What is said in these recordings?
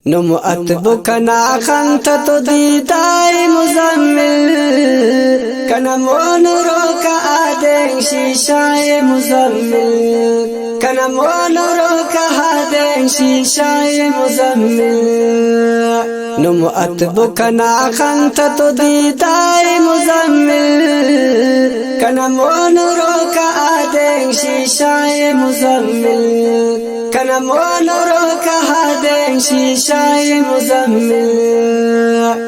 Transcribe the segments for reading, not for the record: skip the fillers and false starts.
نمؤتبك ناخنت تديداي مزمل كنمونروك آدين شيشاي مزمل كنمونروك آدين شيشاي مزمل نمؤتبك ناخنت تديداي مزمل كنمونروك آدين شيشاي مزمل كنمونروك آدين شيشاي مزمل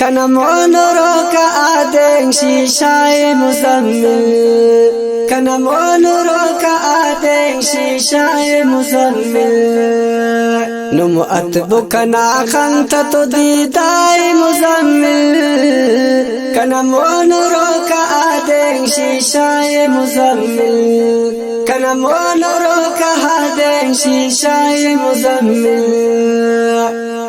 كنمونروك آدين شيشاي مزمل كنمونروك آدين شيشاي مزمل نمؤتبك ناخنت تديداي مزمل كنمونروك آدين شيشاي مزمل كنمونروك آدين شيشاي مزمل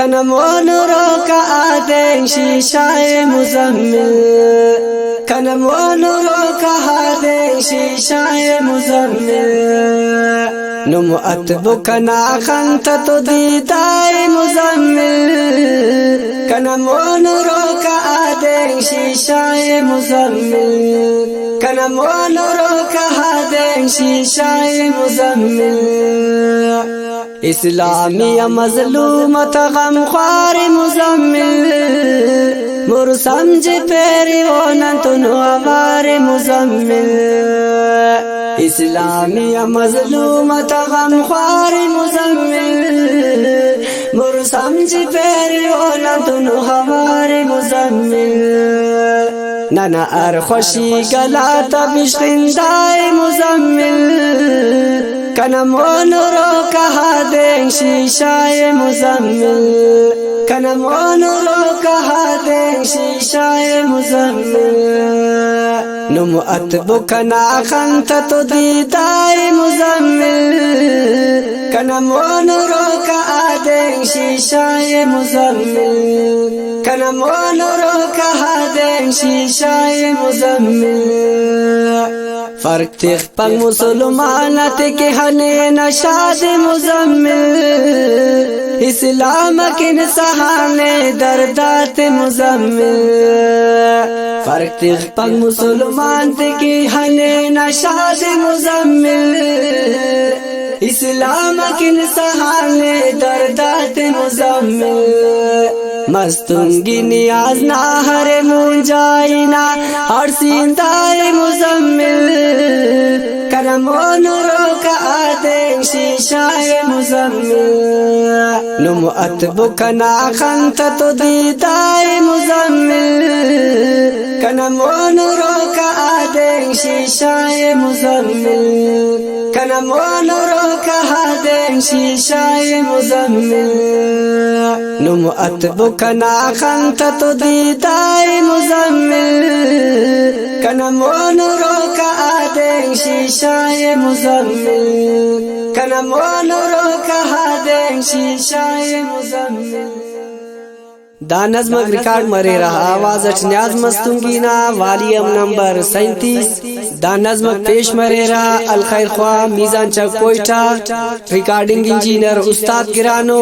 كنمونروك آدين شيشاي مزمل كنمونروك آدين شيشاي مزمل نمؤتبك ناخنت تديداي مزمل كنمونروك آدين شيشاي مزمل كنمونروك آدين شيشاي مزمل اسلامی مظلومت غم خوار مزمل مر سمجھ پیری ونن تنو آوار مزمل اسلامی مظلومت غم خوار مزمل مر سمجھ پیری ونن تنو آوار مزمل نانا ار خوشی گلاتا بشخندائی مزمل كنمونروك آدين شيشاي مزمل كنمونروك آدين شيشاي مزمل نمؤتبك ناخنت تديداي مزمل كنمونروك آدين شيشاي مزمل كنمونروك آدين شيشاي مزمل فرق تخ پنگ مسلمانت کے ہنے نشاد مزمل اسلام کن سہانے دردات مزمل فرق تخ پنگ مسلمانت کے ہنے نشاد مزمل اسلام کن سہانے دردات مزمل مستنگی نیاز نہ ہر منجائنا اور سیندائے مزمل كنمونروك آدين شيشاي مزمل نمؤتبك ناخنت تديداي مزمل كنمونروك آدين شيشاي مزمل كنمونروك آدين شيشاي مزمل نمؤتبك ناخنت تديداي مزمل كنمونروك آدين شيشاي مزمل كنمونروك آدين شيشاي مزمل دا نظم ریکارڈ مرے رہا آواز اٹنیاز مستنگینا والیم نمبر 37 دا نظم پیش مرے رہا الخیر خواہ میزان چک کوئٹا ریکارڈنگ انجینئر استاد گرانو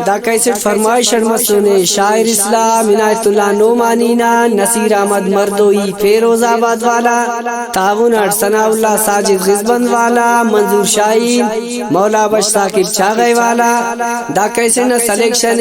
دا کیسٹ فرمائش مستونے شاعر اسلام عنایت اللہ نعمانینا نصیر احمد مردوئی فیروز آباد والا تعاون ثناء اللہ ساجد غزبند والا منظور شاہین مولا بش ثاقب چاغے والا دا کیسٹ سلیکشن